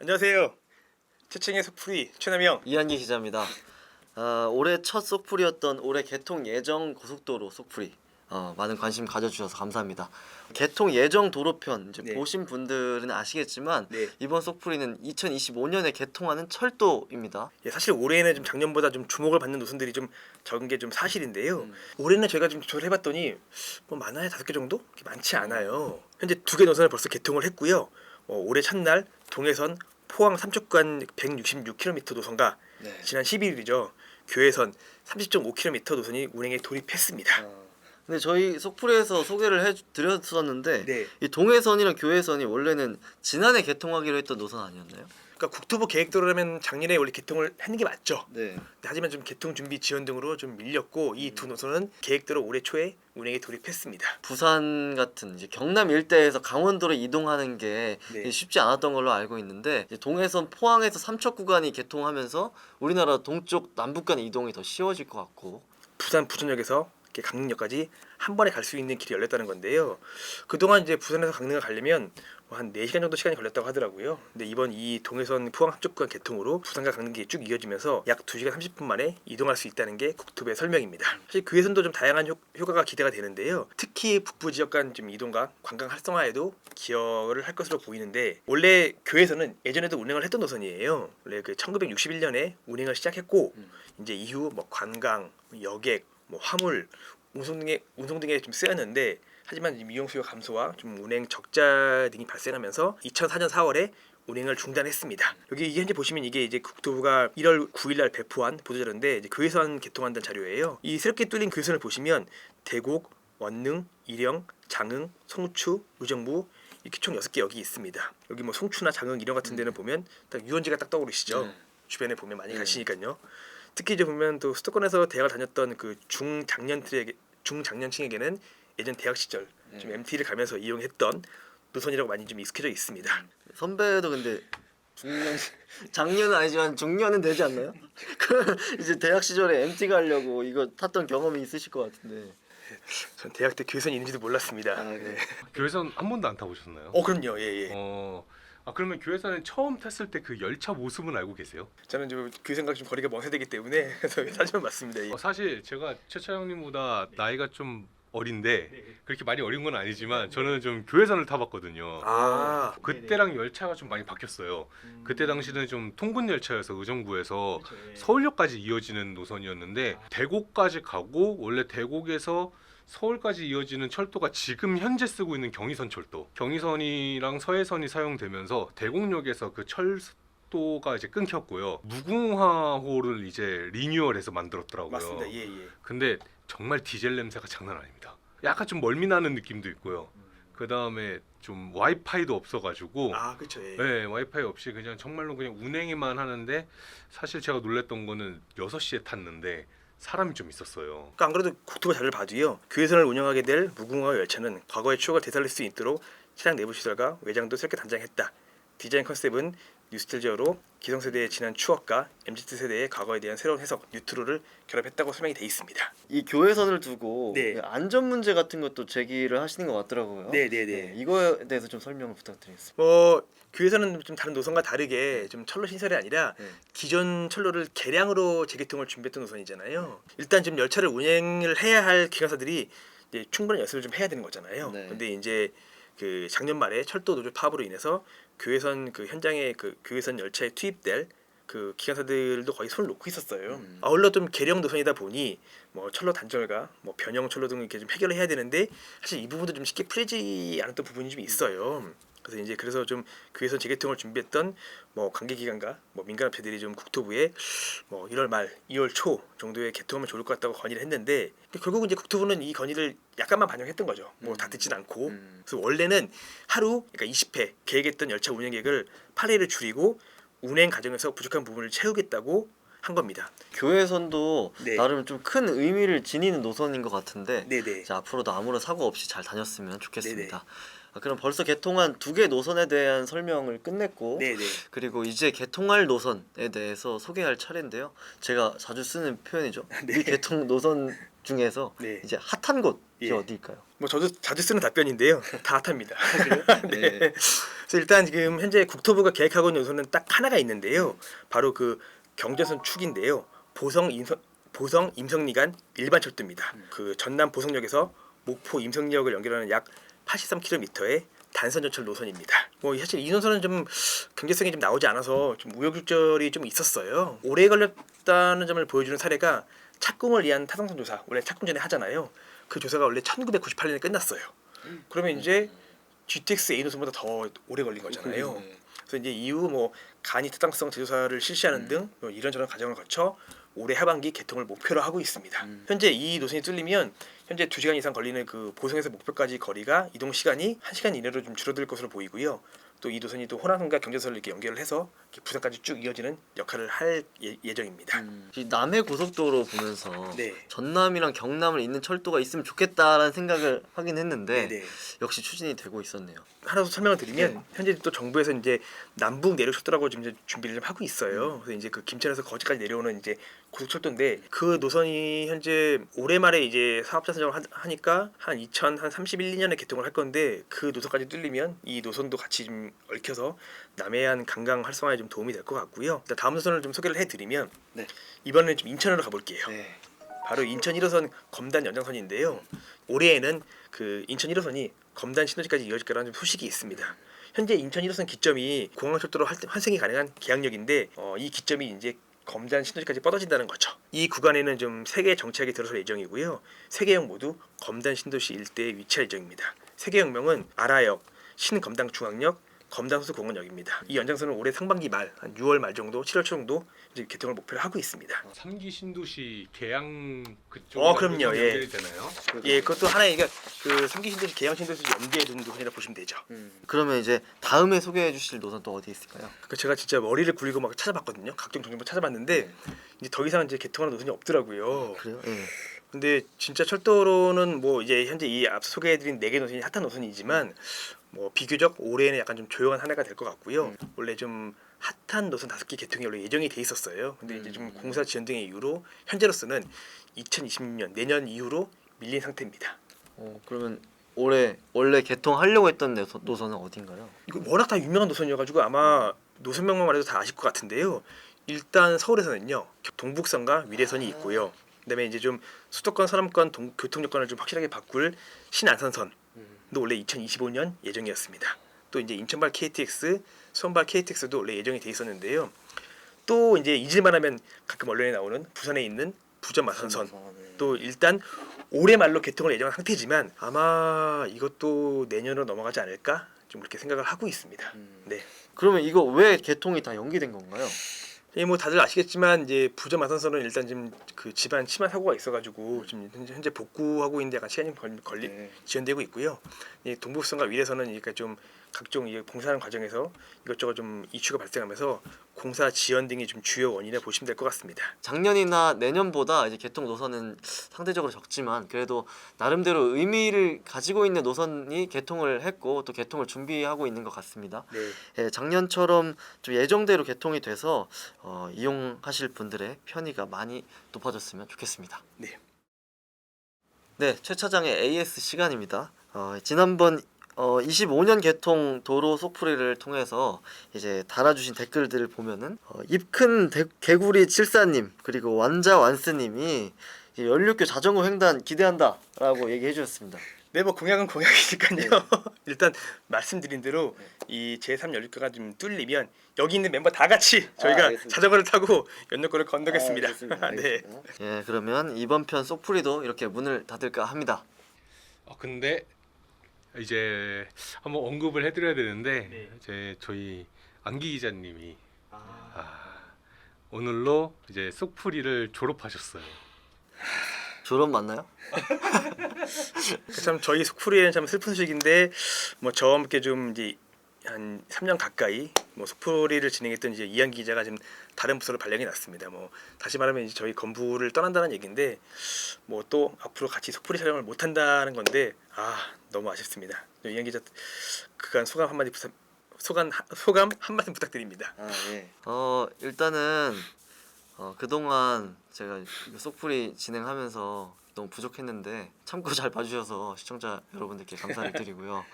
안녕하세요. 최칭의 속풀이 최남영. 이한기 기자입니다. 올해 첫 속풀이였던 올해 개통 예정 고속도로 속풀이 많은 관심 가져주셔서 감사합니다. 개통 예정 도로편 이제 네. 보신 분들은 아시겠지만 네. 이번 속풀이는 2025년에 개통하는 철도입니다. 예, 사실 올해는 좀 작년보다 좀 주목을 받는 노선들이 좀 적은 게 좀 사실인데요. 올해는 저희가 좀 조사를 해봤더니 뭐 많아야 5개 정도? 그렇게 많지 않아요. 현재 2개 노선을 벌써 개통을 했고요. 올해 첫날 동해선 포항 삼척간 166km 노선과 지난 11일이죠. 교해선 30.5km 노선이 운행에 돌입했습니다. 근데 저희 속풀이에서 소개를 해드렸었는데 네. 이 동해선이랑 교해선이 원래는 지난해 개통하기로 했던 노선 아니었나요? 그러니까 국토부 계획대로라면 작년에 원래 개통을 하는 게 맞죠. 네. 하지만 좀 개통 준비 지연 등으로 좀 밀렸고 이 두 노선은 계획대로 올해 초에 운행에 돌입했습니다. 부산 같은 이제 경남 일대에서 강원도로 이동하는 게 네. 쉽지 않았던 걸로 알고 있는데 이제 동해선 포항에서 삼척 구간이 개통하면서 우리나라 동쪽 남북 간 이동이 더 쉬워질 것 같고 부산 부천역에서 이렇게 강릉역까지 한 번에 갈 수 있는 길이 열렸다는 건데요. 그동안 이제 부산에서 강릉을 가려면 한 4시간 정도 시간이 걸렸다고 하더라고요. 근데 이번 이 동해선 포항 한쪽 구간 개통으로 부산과 강릉길이 쭉 이어지면서 약 2시간 30분 만에 이동할 수 있다는 게 국토부의 설명입니다. 사실 교해선도 좀 다양한 효과가 기대가 되는데요. 특히 북부 지역 간 좀 이동과 관광 활성화에도 기여를 할 것으로 보이는데 원래 교해선은 예전에도 운행을 했던 노선이에요. 원래 그 1961년에 운행을 시작했고 이제 이후 뭐 관광, 여객, 뭐 화물, 운송 등에 좀 쓰였는데 하지만 이용 수요 감소와 좀 운행 적자 등이 발생하면서 2004년 4월에 운행을 중단했습니다. 여기 현재 보시면 이게 이제 국토부가 1월 9일날 배포한 보도자료인데 이제 교해선 개통한다는 자료예요. 이 새롭게 뚫린 교해선을 보시면 대곡, 원능, 일영, 장흥, 송추, 의정부 이렇게 총 6개 역이 있습니다. 여기 뭐 송추나 장흥, 일영 같은 데는 보면 딱 유원지가 딱 떠오르시죠. 주변에 보면 많이 가시니까요. 특히 이제 보면 또 수도권에서 대학을 다녔던 그 중장년층에게는 예전 대학 시절 좀 MT를 가면서 이용했던 노선이라고 많이 좀 익숙해져 있습니다. 선배도 근데 중년 작년은 아니지만 중년은 되지 않나요? 그 이제 대학 시절에 MT 가려고 이거 탔던 경험이 있으실 것 같은데. 전 대학 때 교회선이 있는지도 몰랐습니다. 네. 교회선 한 번도 안 타보셨나요? 그럼요. 예. 그러면 교회선은 처음 탔을 때 그 열차 모습은 알고 계세요? 저는 좀 교회선과 좀 거리가 먼 세대이기 때문에 그래서 사실은 맞습니다. 예. 사실 제가 최차장님보다 나이가 좀 어린데 그렇게 많이 어린 건 아니지만 저는 좀 교회선을 타봤거든요. 아, 그때랑 열차가 좀 많이 바뀌었어요. 그때 당시는 좀 통근 열차여서 의정부에서 서울역까지 이어지는 노선이었는데 대곡까지 가고 원래 대곡에서 서울까지 이어지는 철도가 지금 현재 쓰고 있는 경의선 철도, 경의선이랑 서해선이 사용되면서 대곡역에서 그 철도가 이제 끊겼고요. 무궁화호를 이제 리뉴얼해서 만들었더라고요. 맞습니다. 예. 근데 정말 디젤 냄새가 장난 아닙니다. 약간 좀 멀미 나는 느낌도 있고요. 그 다음에 좀 와이파이도 없어가지고 아, 그렇죠. 예. 네, 와이파이 없이 그냥 정말로 그냥 운행만 하는데 사실 제가 놀랬던 거는 6시에 탔는데 사람이 좀 있었어요. 그러니까 안 그래도 국토부 자료를 봐도요. 교회선을 운영하게 될 무궁화 열차는 과거의 추억을 되살릴 수 있도록 차량 내부 시설과 외장도 새롭게 단장했다. 디자인 컨셉은 뉴스텔지어로 기성세대의 지난 추억과 MZ세대의 과거에 대한 새로운 해석, 뉴트로를 결합했다고 설명이 돼 있습니다. 이 교회선을 두고 네. 안전 문제 같은 것도 제기를 하시는 것 같더라고요. 네. 이거에 대해서 좀 설명을 부탁드리겠습니다. 뭐 교회선은 좀 다른 노선과 다르게 좀 철로 신설이 아니라 네. 기존 철로를 개량으로 재개통을 준비했던 노선이잖아요. 일단 지금 열차를 운행을 해야 할 기관사들이 이제 충분한 연습을 좀 해야 되는 거잖아요. 네. 근데 이제 그 작년 말에 철도 노조 파업으로 인해서 교회선 그 현장에 그 교회선 열차에 투입될 그 기관사들도 거의 손을 놓고 있었어요. 아울러 좀 개량 노선이다 보니 뭐 철로 단절과 뭐 변형 철로 등 이렇게 좀 해결을 해야 되는데 사실 이 부분도 좀 쉽게 풀리지 않았던 부분이 좀 있어요. 그래서 좀 교회선 재개통을 준비했던 뭐 관계기관과 뭐 민간업체들이 좀 국토부에 뭐 1월 말, 2월 초 정도에 개통하면 좋을 것 같다고 건의를 했는데 결국은 이제 국토부는 이 건의를 약간만 반영했던 거죠. 뭐 다 듣진 않고. 그래서 원래는 하루 그러니까 20회 계획했던 열차 운행객을 8회를 줄이고 운행 과정에서 부족한 부분을 채우겠다고 한 겁니다. 교회선도 네. 나름 좀 큰 의미를 지니는 노선인 것 같은데 네네. 이제 앞으로도 아무런 사고 없이 잘 다녔으면 좋겠습니다. 그럼 벌써 개통한 2개 노선에 대한 설명을 끝냈고 네네. 그리고 이제 개통할 노선에 대해서 소개할 차례인데요. 제가 자주 쓰는 표현이죠. 이 개통 노선 중에서 네. 이제 핫한 곳이 예. 어디일까요? 뭐 저도 자주 쓰는 답변인데요. 다 핫합니다. 네. 그래서 일단 지금 현재 국토부가 계획하고 있는 노선은 딱 하나가 있는데요. 바로 그 경전선 축인데요. 보성 임성리 간 일반 철도입니다. 그 전남 보성역에서 목포 임성리역을 연결하는 약 83km의 단선 전철 노선입니다. 뭐 사실 이 노선은 좀 경제성이 좀 나오지 않아서 좀 우여곡절이 좀 있었어요. 오래 걸렸다는 점을 보여주는 사례가 착공을 위한 타당성 조사, 원래 착공 전에 하잖아요. 그 조사가 원래 1998년에 끝났어요. 그러면 이제 GTX A 노선보다 더 오래 걸린 거잖아요. 그래서 이제 이후 뭐 간이 타당성 재조사를 실시하는 등뭐 이런저런 과정을 거쳐 올해 하반기 개통을 목표로 하고 있습니다. 현재 이 노선이 뚫리면 현재 2시간 이상 걸리는 그 보성에서 목표까지 거리가 이동 시간이 1시간 이내로 좀 줄어들 것으로 보이고요. 또 이 노선이 또 호남선과 경전선을 이렇게 연결을 해서 이렇게 부산까지 쭉 이어지는 역할을 할 예정입니다. 이 남해 고속도로 보면서 네. 전남이랑 경남을 잇는 철도가 있으면 좋겠다라는 생각을 하긴 했는데 네네. 역시 추진이 되고 있었네요. 하나 더 설명을 드리면 네. 현재 또 정부에서 이제 남북 내륙 철도라고 지금 이제 준비를 좀 하고 있어요. 그래서 이제 그 김천에서 거제까지 내려오는 이제 고속철도인데 그 노선이 현재 올해 말에 이제 사업자 선정을 하니까 한 2031, 2년에 개통을 할 건데 그 노선까지 뚫리면 이 노선도 같이 좀 얽혀서 남해안 관광 활성화에 좀 도움이 될 것 같고요. 일단 다음 노선을 좀 소개를 해드리면 네. 이번에는 좀 인천으로 가볼게요. 네. 바로 인천 1호선 검단 연장선인데요. 올해에는 그 인천 1호선이 검단 신도시까지 이어질 거라는 소식이 있습니다. 현재 인천 1호선 기점이 공항철도로 환승이 가능한 계양역인데 이 기점이 이제 검단 신도시까지 뻗어진다는 거죠. 이 구간에는 좀 3개의 정차역이 들어설 예정이고요. 3개역 모두 검단 신도시 일대에 위치할 예정입니다. 3개역명은 아라역, 신검단중앙역, 검단호수공원역입니다. 이 연장선은 올해 상반기 말, 한 6월 말 정도, 7월 초 정도 이제 개통을 목표로 하고 있습니다. 3기 신도시 계양 그쪽 그럼요, 예. 연결이 되나요? 예, 그것도 하나의 그 3기 신도시, 계양 신도시 연계해 두는 노선이라 보시면 되죠. 그러면 이제 다음에 소개해 주실 노선 또 어디 있을까요? 그 제가 진짜 머리를 굴리고 막 찾아봤거든요. 각종 정보 찾아봤는데 이제 더 이상 이제 개통하는 노선이 없더라고요. 그래요? 예. 근데 진짜 철도로는 뭐 이제 현재 이 앞서 소개해드린 4개 노선이 핫한 노선이지만 뭐 비교적 올해는 약간 좀 조용한 한 해가 될 것 같고요. 원래 좀 핫한 노선 5개 개통이 원래 예정이 돼 있었어요. 근데 이제 좀 공사 지연 등의 이유로 현재로서는 2026년 내년 이후로 밀린 상태입니다. 그러면 올해 원래 개통하려고 했던 노선은 어딘가요? 이거 워낙 다 유명한 노선이어가지고 아마 노선명만 해도 다 아실 것 같은데요. 일단 서울에서는요 동북선과 위례선이 있고요. 그다음에 이제 좀 수도권, 서남권 교통 여건을 좀 확실하게 바꿀 신안산선도 원래 2025년 예정이었습니다. 또 이제 인천발 KTX, 수원발 KTX도 원래 예정이 돼 있었는데요. 또 이제 잊을만하면 가끔 언론에 나오는 부산에 있는 부전 마산선 또 일단 올해 말로 개통을 예정한 상태지만 아마 이것도 내년으로 넘어가지 않을까 좀 그렇게 생각을 하고 있습니다. 네. 그러면 이거 왜 개통이 다 연기된 건가요? 예, 뭐 다들 아시겠지만 이제 부전 마산선은 일단 지금 그 집안 침하 사고가 있어가지고 지금 현재 복구하고 있는데 약간 시간이 지연되고 있고요. 이 동북선과 위례선은 그러니까 좀 각종 이 공사하는 과정에서 이것저것 좀 이슈가 발생하면서 공사 지연 등이 좀 주요 원인이라 보시면 될 것 같습니다. 작년이나 내년보다 이제 개통 노선은 상대적으로 적지만 그래도 나름대로 의미를 가지고 있는 노선이 개통을 했고 또 개통을 준비하고 있는 것 같습니다. 네. 예, 작년처럼 좀 예정대로 개통이 돼서 이용하실 분들의 편의가 많이 높아졌으면 좋겠습니다. 네. 네, 최 차장의 AS 시간입니다. 지난번 25년 개통 도로 속풀이를 통해서 이제 달아주신 댓글들을 보면은 입큰 개구리 74님 그리고 완자 완스님이 연륙교 자전거 횡단 기대한다라고 얘기해 주셨습니다. 네, 뭐 공약은 공약이니까요. 일단 말씀드린 대로 이 제3 연립교가 좀 뚫리면 여기 있는 멤버 다 같이 저희가 알겠습니다. 자전거를 타고 연륙교를 건너겠습니다. 네. 예, 그러면 이번 편 속풀이도 이렇게 문을 닫을까 합니다. 근데 이제 한번 언급을 해드려야 되는데 네. 이제 저희 안기 기자님이 오늘로 이제 속풀이를 졸업하셨어요. 졸업 맞나요? 참 저희 속풀이에는 참 슬픈 소식인데 뭐 저와 함께 좀 이제 한 3년 가까이 뭐 속풀이를 진행했던 이제 이한기 기자가 지금 다른 부서로 발령이 났습니다. 뭐 다시 말하면 이제 저희 건부를 떠난다는 얘기인데 뭐 또 앞으로 같이 속풀이 촬영을 못 한다는 건데 너무 아쉽습니다. 이한기 기자 그간 소감 한 말씀 부탁드립니다. 예. 일단은 그동안 제가 이거 속풀이 진행하면서 너무 부족했는데 참고 잘 봐주셔서 시청자 여러분들께 감사를 드리고요.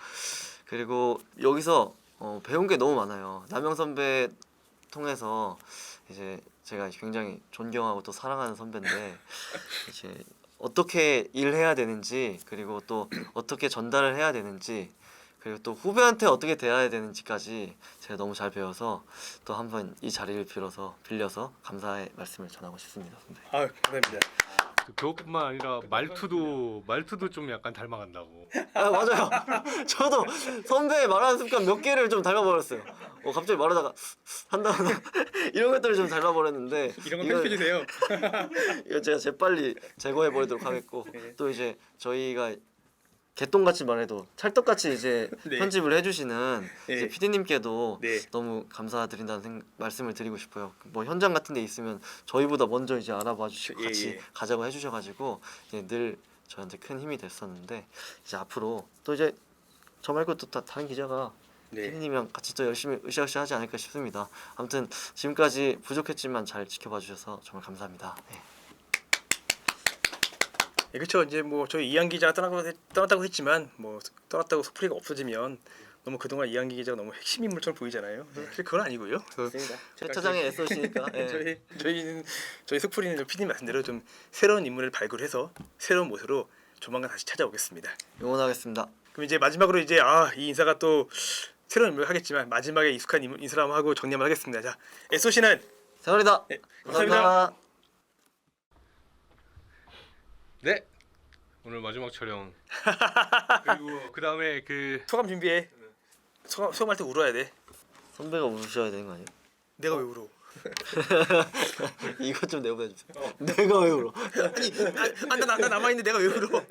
그리고 여기서 배운 게 너무 많아요. 남영 선배 통해서 이제 제가 굉장히 존경하고 또 사랑하는 선배인데 이제 어떻게 일해야 되는지, 그리고 또 어떻게 전달을 해야 되는지, 그리고 또 후배한테 어떻게 대해야 되는지까지 제가 너무 잘 배워서 또 한번 이 자리를 빌려서 감사의 말씀을 전하고 싶습니다, 선배. 아, 감사합니다. 그것뿐만 아니라 말투도 좀 약간 닮아간다고. 아 맞아요. 저도 선배 말하는 습관 몇 개를 좀 닮아버렸어요. 갑자기 말하다가 한다거나 이런 것들을 좀 닮아버렸는데 이런 건 이거- 편집해 주세요. 이거 제가 재빨리 제거해 버리도록 하겠고 네. 또 이제 저희가 개똥같이만 해도 찰떡같이 이제 네. 편집을 해주시는 네. 이제 PD님께도 네. 너무 감사드린다는 말씀을 드리고 싶어요. 뭐 현장 같은 데 있으면 저희보다 먼저 이제 알아봐 주시고 예, 같이 예. 가자고 해주셔가지고 이제 늘 저한테 큰 힘이 됐었는데 이제 앞으로 또 이제 저 말고 또 다른 기자가 네. PD님이랑 같이 또 열심히 으쌰으쌰 하지 않을까 싶습니다. 아무튼 지금까지 부족했지만 잘 지켜봐 주셔서 정말 감사합니다. 네. 예, 그렇죠. 이제 뭐 저희 이한 기자가 떠났다고 했지만 뭐 떠났다고 속풀이가 없어지면 너무 그동안 이한기 기자가 너무 핵심 인물처럼 보이잖아요. 사실 그건 아니고요. 최 차장의 SOC니까 저희 속풀이는 PD님 말씀대로 좀 새로운 인물을 발굴해서 새로운 모습으로 조만간 다시 찾아오겠습니다. 응원하겠습니다. 그럼 이제 마지막으로 이제 이 인사가 또 새로운 인물을 하겠지만 마지막에 익숙한 인사를 한번 하고 정리 한번 하겠습니다. 자, SOC는 세월이다. 네, 감사합니다. 네. 오늘 마지막 촬영. 그리고 그 다음에 소감 준비해. 소감할 때 울어야 돼. 선배가 우셔야 되는 거 아니에요? 내가 왜 울어? 이것 좀 내보내주세요. 내가 왜 울어? 아니, 나 남아 있는데 내가 왜 울어?